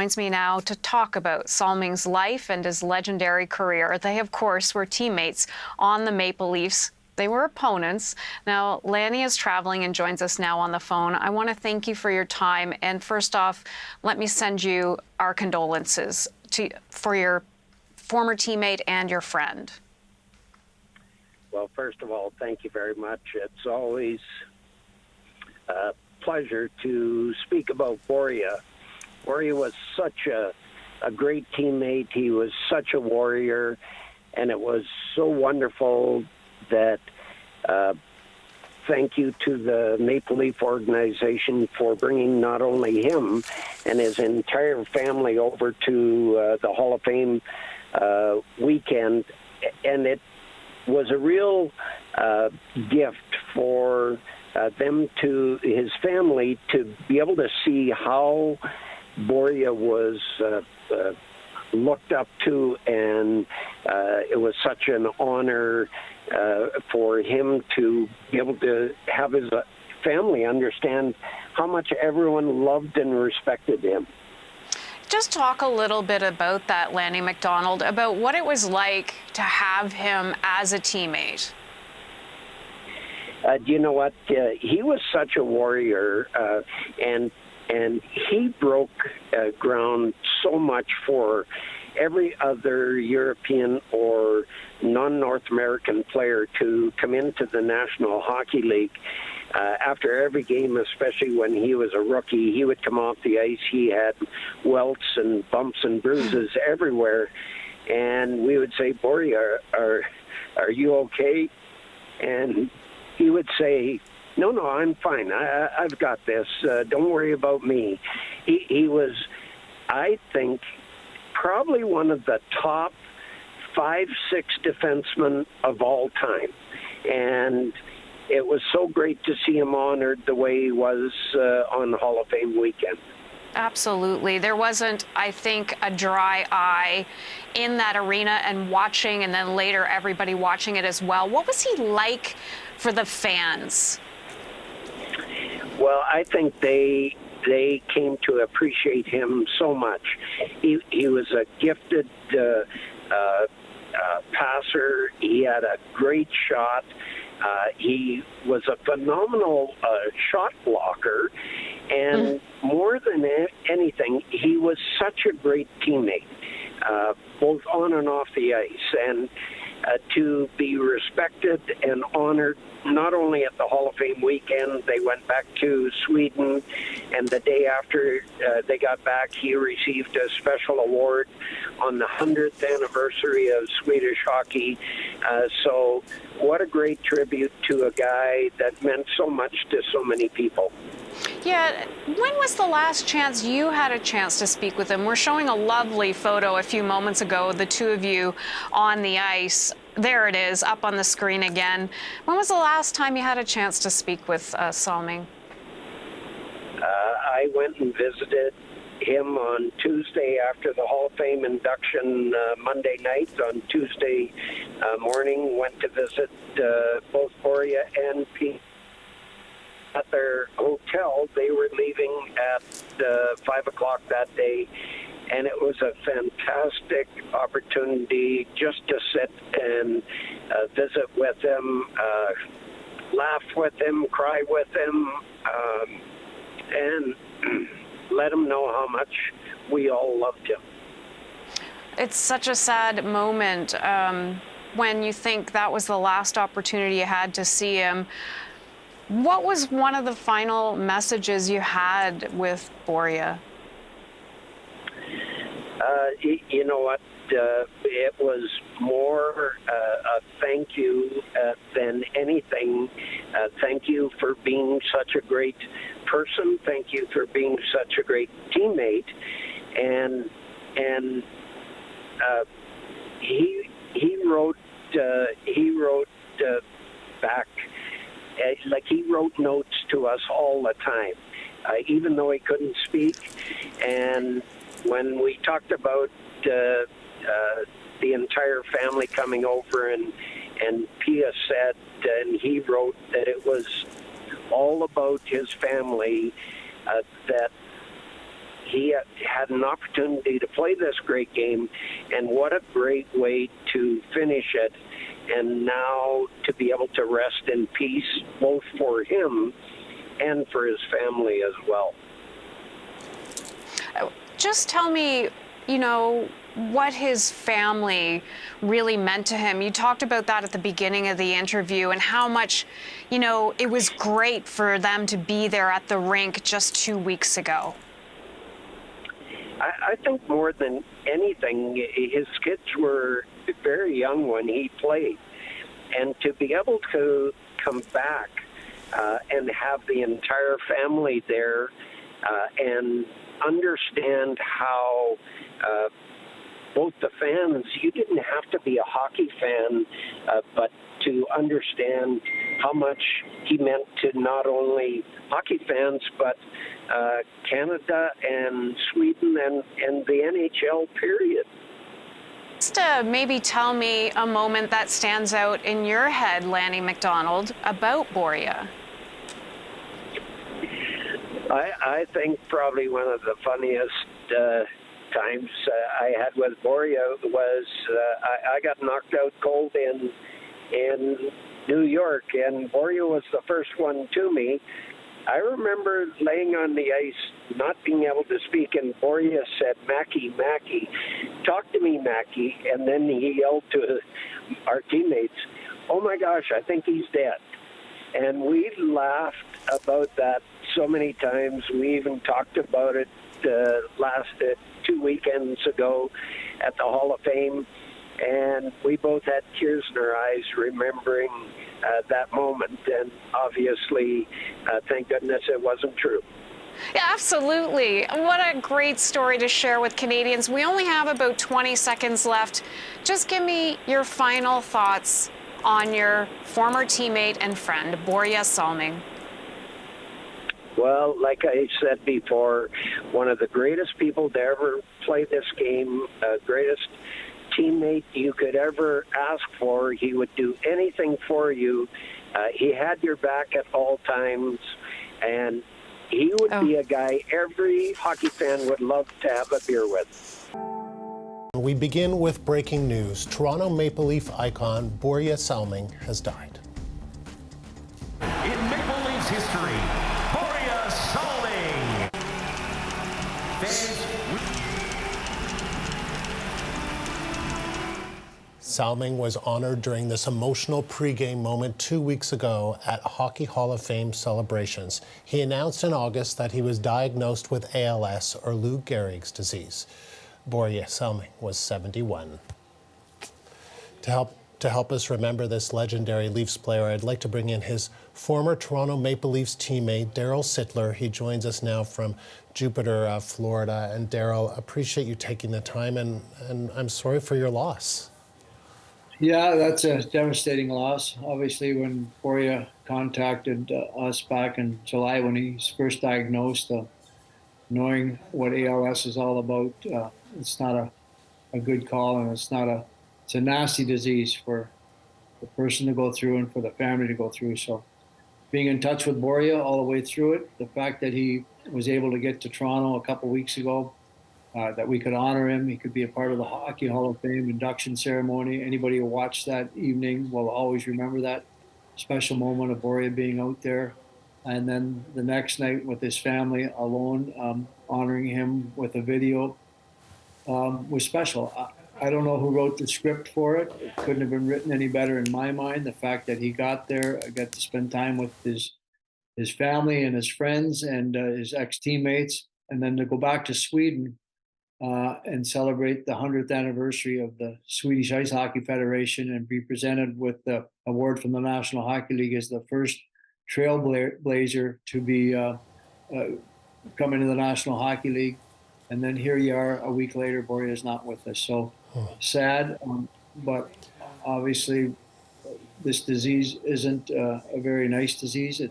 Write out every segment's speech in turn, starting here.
Joins me now to talk about Salming's life and his legendary career. They, of course, were teammates on the Maple Leafs. They were opponents. Now, Lanny is traveling and joins us now on the phone. I want to thank you for your time. And first off, let me send you our condolences for your former teammate and your friend. Well, first of all, thank you very much. It's always a pleasure to speak about Börje. Börje was such a great teammate. He was such a warrior, and it was so wonderful that thank you to the Maple Leaf organization for bringing not only him and his entire family over to the Hall of Fame weekend. And it was a real gift for them, to his family, to be able to see how Börje was looked up to, and it was such an honor for him to be able to have his family understand how much everyone loved and respected him. Just talk a little bit about that, Lanny McDonald, about what it was like to have him as a teammate. Do you know what? He was such a warrior, and he broke ground so much for every other European or non-North American player to come into the National Hockey League. After every game, especially when he was a rookie, he would come off the ice. He had welts and bumps and bruises everywhere. And we would say, Börje, are you okay? And he would say, no, I'm fine. I've got this. Don't worry about me. He was, I think, probably one of the top 5-6 defensemen of all time. And it was so great to see him honored the way he was on the Hall of Fame weekend. Absolutely. There wasn't, I think, a dry eye in that arena and watching, and then later everybody watching it as well. What was he like for the fans? Well, I think they came to appreciate him so much. He was a gifted passer. He had a great shot. He was a phenomenal shot blocker. And more than anything, he was such a great teammate, both on and off the ice. And to be respected and honored, not only at the Hall of Fame weekend, they went back to Sweden, and the day after they got back, he received a special award on the 100th anniversary of Swedish hockey. So what a great tribute to a guy that meant so much to so many people. Yeah, when was the last chance you had a chance to speak with him? We're showing a lovely photo a few moments ago, the two of you on the ice. There it is, up on the screen again. When was the last time you had a chance to speak with Salming? I went and visited him on Tuesday after the Hall of Fame induction Monday night. On Tuesday morning, went to visit both Börje and Pete at their hotel. They were leaving at 5 o'clock that day, and it was a fantastic opportunity just to sit and visit with him, laugh with him, cry with him, and let him know how much we all loved him. It's such a sad moment when you think that was the last opportunity you had to see him. What was one of the final messages you had with Börje? You know what? It was more a thank you than anything. Thank you for being such a great person. Thank you for being such a great teammate. And he wrote back. Like, he wrote notes to us all the time, even though he couldn't speak. And when we talked about the entire family coming over, and Pia said, and he wrote that it was all about his family, that he had an opportunity to play this great game, and what a great way to finish it. And now to be able to rest in peace, both for him and for his family as well. Just tell me, what his family really meant to him. You talked about that at the beginning of the interview and how much, it was great for them to be there at the rink just 2 weeks ago. I think more than anything, his kids were very young when he played. And to be able to come back and have the entire family there and understand how both the fans, you didn't have to be a hockey fan, but to understand how much he meant to not only hockey fans, but Canada and Sweden and the NHL period. Just maybe tell me a moment that stands out in your head, Lanny McDonald, about Börje. I think probably one of the funniest times I had with Börje was I got knocked out cold in New York, and Börje was the first one to me. I remember laying on the ice, not being able to speak, and Börje said, "Mackie, Mackie, talk to me, Mackie." And then he yelled to our teammates, "Oh my gosh, I think he's dead." And we laughed about that so many times. We even talked about it last 2 weekends ago at the Hall of Fame. And we both had tears in our eyes remembering that moment. And obviously, thank goodness it wasn't true. Yeah, absolutely. What a great story to share with Canadians. We only have about 20 seconds left. Just give me your final thoughts on your former teammate and friend, Börje Salming. Well, like I said before, one of the greatest people to ever play this game, greatest teammate you could ever ask for. He would do anything for you. He had your back at all times, and he would be a guy every hockey fan would love to have a beer with. We begin with breaking news. Toronto Maple Leaf icon Börje Salming has died. In Maple Leafs history, Börje Salming. Salming was honored during this emotional pregame moment 2 weeks ago at Hockey Hall of Fame celebrations. He announced in August that he was diagnosed with ALS, or Lou Gehrig's disease. Börje Salming was 71. To help us remember this legendary Leafs player, I'd like to bring in his former Toronto Maple Leafs teammate, Darryl Sittler. He joins us now from Jupiter, Florida. And Darryl, appreciate you taking the time, and I'm sorry for your loss. Yeah, that's a devastating loss. Obviously, when Börje contacted us back in July when he was first diagnosed, knowing what ALS is all about, it's not a good call, and it's a nasty disease for the person to go through and for the family to go through. So being in touch with Börje all the way through it, the fact that he was able to get to Toronto a couple weeks ago, that we could honor him. He could be a part of the Hockey Hall of Fame induction ceremony. Anybody who watched that evening will always remember that special moment of Börje being out there. And then the next night with his family alone, honoring him with a video was special. I don't know who wrote the script for it. It couldn't have been written any better in my mind. The fact that he got there, got to spend time with his family and his friends and his ex-teammates, and then to go back to Sweden and celebrate the 100th anniversary of the Swedish Ice Hockey Federation and be presented with the award from the National Hockey League as the first trailblazer to be come into the National Hockey League. And then here you are a week later, Börje is not with us. So sad, but obviously this disease isn't a very nice disease.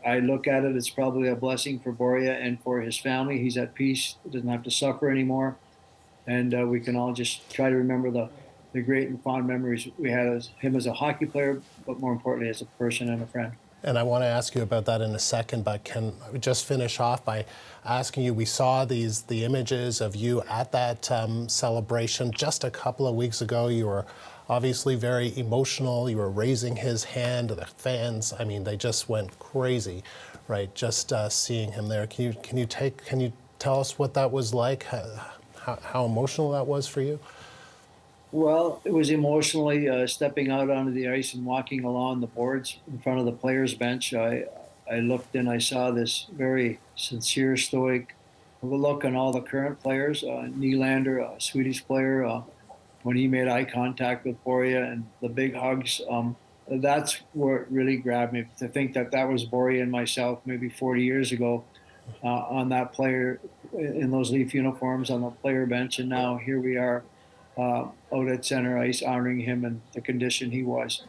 I look at it, it's probably a blessing for Börje and for his family. He's at peace, doesn't have to suffer anymore. And we can all just try to remember the great and fond memories we had as him as a hockey player, but more importantly as a person and a friend. And I want to ask you about that in a second, but can we just finish off by asking you, we saw the images of you at that celebration just a couple of weeks ago. You were obviously very emotional. You were raising his hand. The fans, I mean, they just went crazy, right? Just seeing him there. Can you tell us what that was like? How emotional that was for you? Well, it was emotionally stepping out onto the ice and walking along the boards in front of the players' bench. I looked and I saw this very sincere, stoic look on all the current players. Nylander, a Swedish player, when he made eye contact with Börje and the big hugs, that's where it really grabbed me. To think that that was Börje and myself maybe 40 years ago on that player in those Leaf uniforms on the player bench, and now here we are. Out at center ice, honoring him and the condition he was.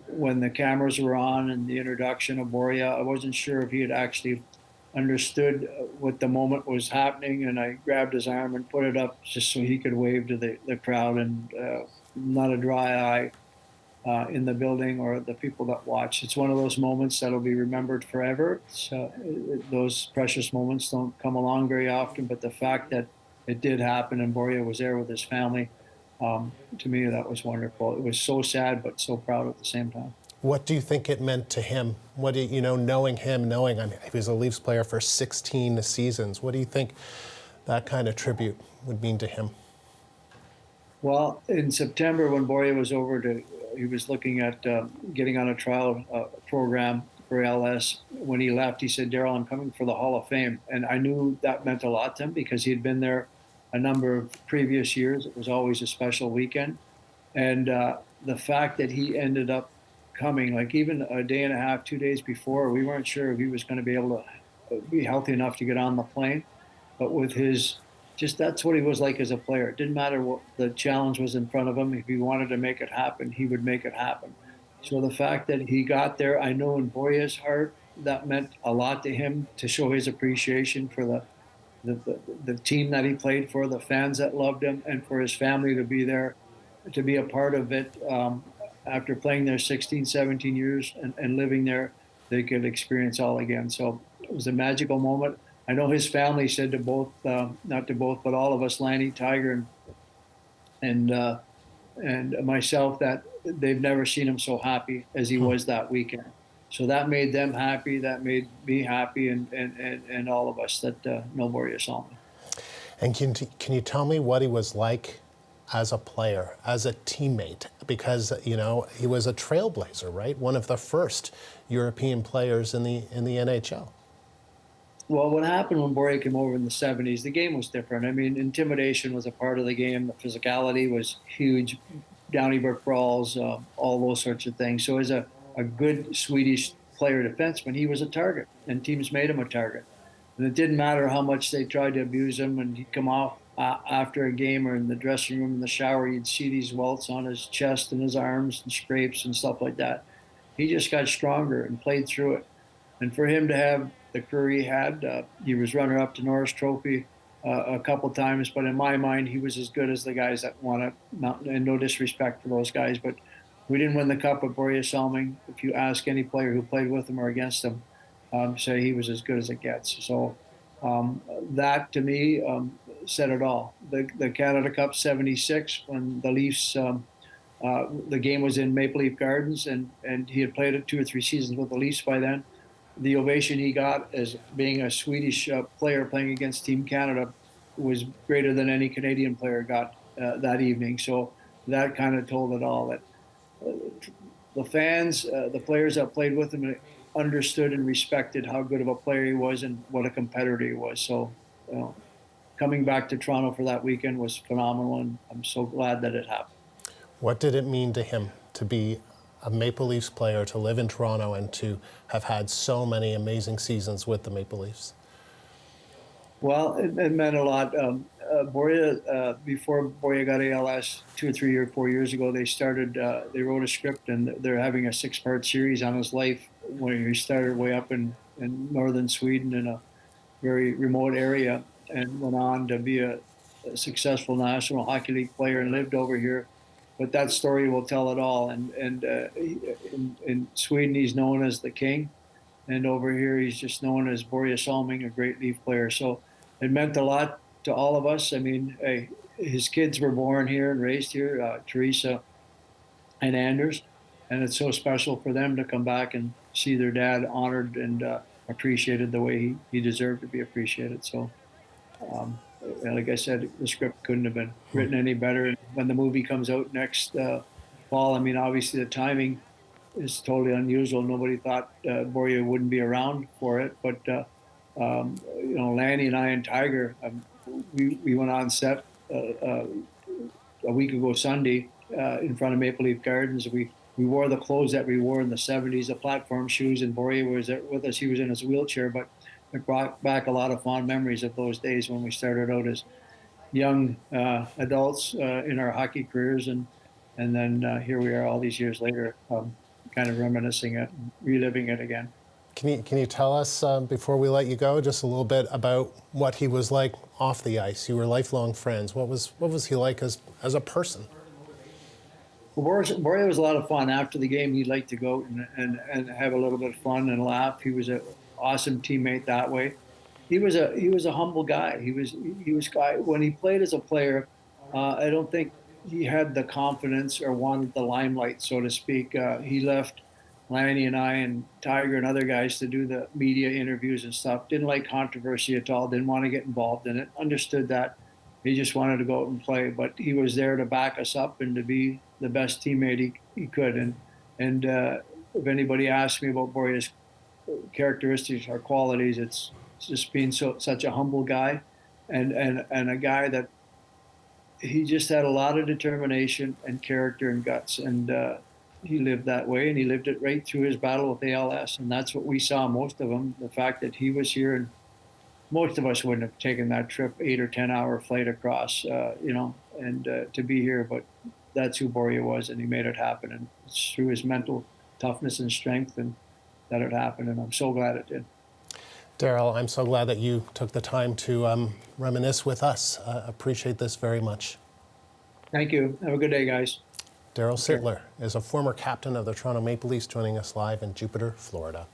When the cameras were on and the introduction of Börje, I wasn't sure if he had actually understood what the moment was happening, and I grabbed his arm and put it up just so he could wave to the crowd, and not a dry eye in the building or the people that watch. It's one of those moments that'll be remembered forever. So those precious moments don't come along very often, but the fact that it did happen, and Börje was there with his family. To me, that was wonderful. It was so sad, but so proud at the same time. What do you think it meant to him? What do you know, knowing him, knowing he was a Leafs player for 16 seasons? What do you think that kind of tribute would mean to him? Well, in September, when Börje was he was looking at getting on a trial program for ALS. When he left, he said, "Darryl, I'm coming for the Hall of Fame." And I knew that meant a lot to him because he had been there a number of previous years. It was always a special weekend. And the fact that he ended up coming, like even a day and a half, 2 days before, we weren't sure if he was going to be able to be healthy enough to get on the plane. But with his, that's what he was like as a player. It didn't matter what the challenge was in front of him. If he wanted to make it happen, he would make it happen. So the fact that he got there, I know in Börje's heart, that meant a lot to him to show his appreciation for the team that he played for, the fans that loved him, and for his family to be there, to be a part of it. After playing there 16, 17 years and living there, they could experience all again. So it was a magical moment. I know his family said to both, not to both, but all of us, Lanny, Tiger, and myself, that they've never seen him so happy as he was that weekend. So that made them happy. That made me happy, and all of us that know Börje Salming. And can you tell me what he was like as a player, as a teammate? Because he was a trailblazer, right? One of the first European players in the NHL. Well, what happened when Börje came over in the 70s, the game was different. I mean, intimidation was a part of the game. The physicality was huge. Donnybrook brawls, all those sorts of things. So as a good Swedish player defenseman, he was a target, and teams made him a target. And it didn't matter how much they tried to abuse him, and he'd come off after a game or in the dressing room, in the shower, you'd see these welts on his chest and his arms and scrapes and stuff like that. He just got stronger and played through it. And for him to have the career he had, he was runner-up to Norris Trophy a couple times, but in my mind, he was as good as the guys that won it. And no disrespect for those guys, but we didn't win the cup with Börje Salming. If you ask any player who played with him or against him, say he was as good as it gets. So that, to me, said it all. The Canada Cup 76, when the Leafs, the game was in Maple Leaf Gardens, and he had played it 2 or 3 seasons with the Leafs by then. The ovation he got as being a Swedish player playing against Team Canada was greater than any Canadian player got that evening. So that kind of told it all. That the fans, the players that played with him, understood and respected how good of a player he was and what a competitor he was. So, coming back to Toronto for that weekend was phenomenal, and I'm so glad that it happened. What did it mean to him to be a Maple Leafs player, to live in Toronto, and to have had so many amazing seasons with the Maple Leafs? Well, it meant a lot. Börje, before Börje got ALS 2 or 3 or 4 years ago, they wrote a script, and they're having a 6-part series on his life when he started way up in northern Sweden in a very remote area, and went on to be a successful National Hockey League player and lived over here but that story will tell it all. And in Sweden, he's known as the king, and over here, he's just known as Börje Salming, a great Leaf player. So it meant a lot to all of us. I mean, his kids were born here and raised here, Teresa and Anders, and it's so special for them to come back and see their dad honored and appreciated the way he deserved to be appreciated. So, like I said, the script couldn't have been written any better. When the movie comes out next fall, I mean, obviously the timing is totally unusual. Nobody thought Börje wouldn't be around for it, but Lanny and I and Tiger, we went on set a week ago Sunday in front of Maple Leaf Gardens. We wore the clothes that we wore in the 70s, the platform shoes, and Börje was with us. He was in his wheelchair, but it brought back a lot of fond memories of those days when we started out as young adults in our hockey careers, and then here we are all these years later, kind of reminiscing it, reliving it again. Can you tell us, before we let you go, just a little bit about what he was like off the ice? You were lifelong friends. What was he like as a person? Well, Börje was a lot of fun. After the game, he'd like to go out and have a little bit of fun and laugh. He was an awesome teammate that way. He was a humble guy. He was when he played as a player, I don't think he had the confidence or wanted the limelight, so to speak. He left Lanny and I and Tiger and other guys to do the media interviews and stuff. Didn't like controversy at all. Didn't want to get involved in it. Understood that. He just wanted to go out and play. But he was there to back us up and to be the best teammate he could. And if anybody asks me about Börje's characteristics or qualities, it's just being such a humble guy and a guy that he just had a lot of determination and character and guts, and he lived that way, and he lived it right through his battle with ALS, and that's what we saw most of him. The fact that he was here, and most of us wouldn't have taken that trip, 8 or 10 hour flight across, and to be here, but that's who Börje was, and he made it happen, and it's through his mental toughness and strength and that it happened, and I'm so glad it did. Darryl, I'm so glad that you took the time to reminisce with us. Appreciate this very much. Thank you. Have a good day, guys. Darryl Sittler is a former captain of the Toronto Maple Leafs, joining us live in Jupiter, Florida.